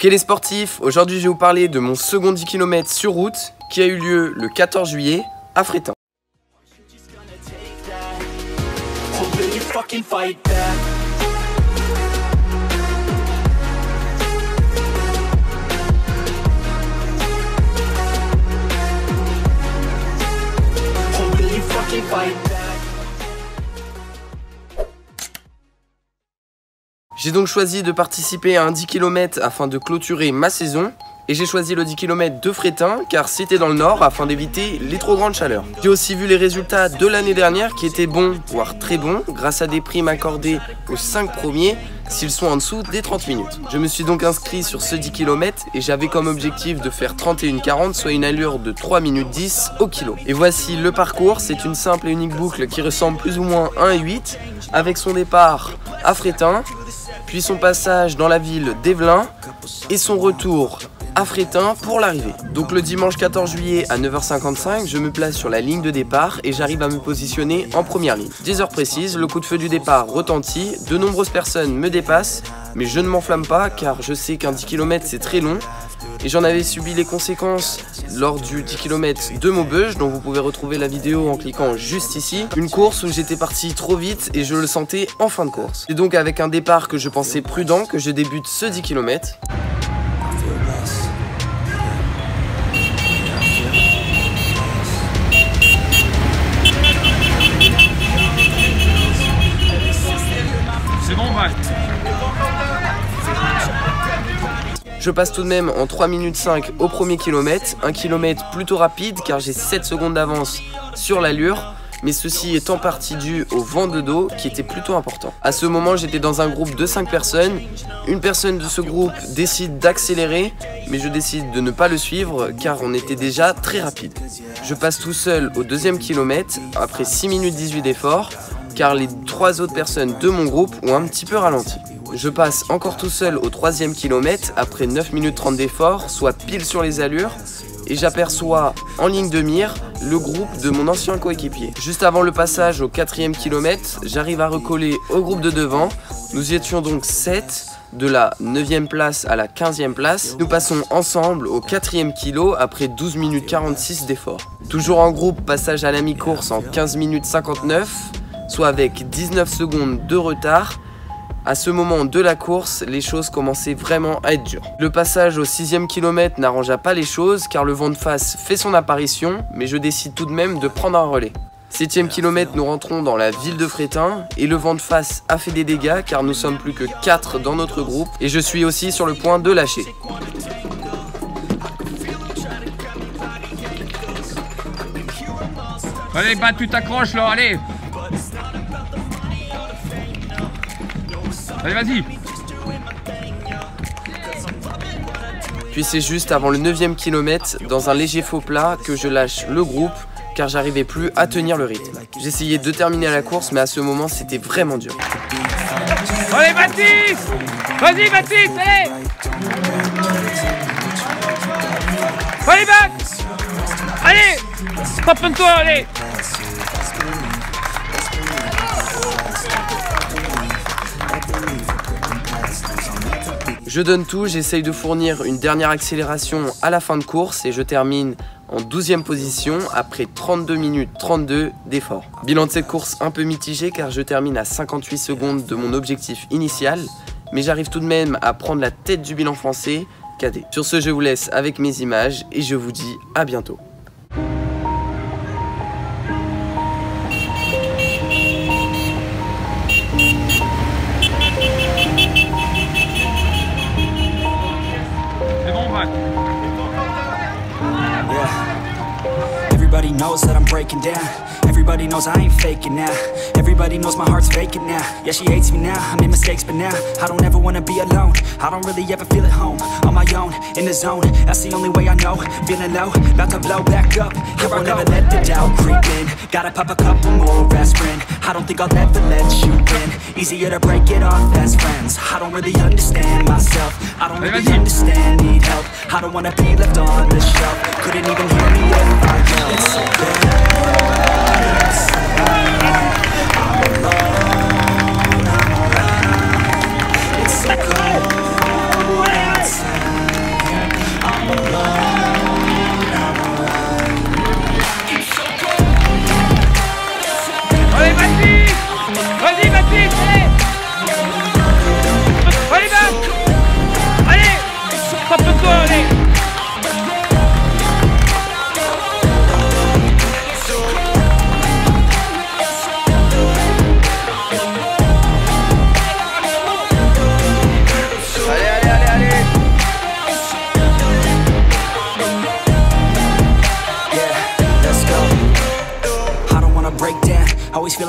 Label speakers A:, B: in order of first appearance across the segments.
A: Ok les sportifs, aujourd'hui je vais vous parler de mon second 10 km sur route qui a eu lieu le 14 juillet à Fréthun. J'ai donc choisi de participer à un 10 km afin de clôturer ma saison. Et j'ai choisi le 10 km de Fréthun car c'était dans le nord afin d'éviter les trop grandes chaleurs. J'ai aussi vu les résultats de l'année dernière qui étaient bons, voire très bons, grâce à des primes accordées aux 5 premiers s'ils sont en dessous des 30 minutes. Je me suis donc inscrit sur ce 10 km et j'avais comme objectif de faire 31,40, soit une allure de 3 minutes 10 au kilo. Et voici le parcours, c'est une simple et unique boucle qui ressemble plus ou moins à un 8, avec son départ à Fréthun, puis son passage dans la ville d'Evelin et son retour à Fréthun pour l'arrivée. Donc le dimanche 14 juillet à 9h55, je me place sur la ligne de départ et j'arrive à me positionner en première ligne. 10 heures précises, le coup de feu du départ retentit, de nombreuses personnes me dépassent, mais je ne m'enflamme pas car je sais qu'un 10 km c'est très long et j'en avais subi les conséquences lors du 10 km de Maubeuge, dont vous pouvez retrouver la vidéo en cliquant juste ici. Une course où j'étais parti trop vite et je le sentais en fin de course. C'est donc avec un départ que je pensais prudent que je débute ce 10 km.
B: C'est bon, Val.
A: Je passe tout de même en 3 minutes 5 au premier kilomètre, un kilomètre plutôt rapide car j'ai 7 secondes d'avance sur l'allure, mais ceci est en partie dû au vent de dos qui était plutôt important. À ce moment, j'étais dans un groupe de 5 personnes. Une personne de ce groupe décide d'accélérer, mais je décide de ne pas le suivre car on était déjà très rapide. Je passe tout seul au deuxième kilomètre après 6 minutes 18 d'effort, car les 3 autres personnes de mon groupe ont un petit peu ralenti. Je passe encore tout seul au 3e kilomètre après 9 minutes 30 d'effort, soit pile sur les allures, et j'aperçois en ligne de mire le groupe de mon ancien coéquipier. Juste avant le passage au 4e kilomètre, j'arrive à recoller au groupe de devant. Nous étions donc 7, de la 9e place à la 15e place. Nous passons ensemble au 4e kilo après 12 minutes 46 d'effort. Toujours en groupe, passage à la mi-course en 15 minutes 59, soit avec 19 secondes de retard. À ce moment de la course, les choses commençaient vraiment à être dures. Le passage au 6e kilomètre n'arrangea pas les choses car le vent de face fait son apparition, mais je décide tout de même de prendre un relais. 7e kilomètre, nous rentrons dans la ville de Fréthun et le vent de face a fait des dégâts car nous sommes plus que 4 dans notre groupe et je suis aussi sur le point de lâcher.
B: Allez, Bat, tu t'accroches là, allez. Allez, vas-y.
A: Puis c'est juste avant le 9e kilomètre, dans un léger faux plat, que je lâche le groupe car j'arrivais plus à tenir le rythme. J'essayais de terminer la course mais à ce moment c'était vraiment dur.
B: Allez, Baptiste. Vas-y, Baptiste, allez. Allez, Bat. Allez. Tape-toi, allez.
A: Je donne tout, j'essaye de fournir une dernière accélération à la fin de course et je termine en 12e position après 32 minutes 32 d'effort. Bilan de cette course un peu mitigé car je termine à 58 secondes de mon objectif initial, mais j'arrive tout de même à prendre la tête du bilan français cadet. Sur ce, je vous laisse avec mes images et je vous dis à bientôt.
C: Everybody knows that I'm breaking down. Everybody knows I ain't faking now. Everybody knows my heart's faking now. Yeah, she hates me now, I made mistakes but now I don't ever wanna be alone. I don't really ever feel at home. On my own, in the zone, that's the only way I know. Feeling low, about to blow back up. Here I won't ever let the doubt creep in. Gotta pop a couple more aspirin. I don't think I'll ever let you win. Easier to break it off as friends. I don't really understand myself. I don't really understand, need help. I don't wanna be left on the shelf. Couldn't even hear me if I yelled. It's so bad, it's so bad. I'm alone, I'm around. It's so cold outside.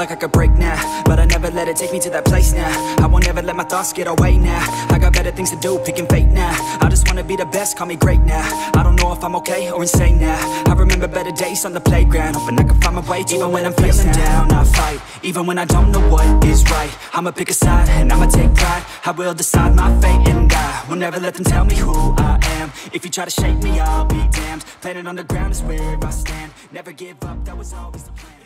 C: like I could break now, but I never let it take me to that place now. I won't ever let my thoughts get away now. I got better things to do, picking fate now. I just wanna be the best, call me great now. I don't know if I'm okay or insane now. I remember better days on the playground, hoping I can find my way to even when I'm feeling down. I fight, even when I don't know what is right. I'ma pick a side, and I'ma take pride. I will decide my fate, and I will never let them tell me who I am. If you try to shake me, I'll be damned. Planet on the ground is where I stand. Never give up, that was always the plan.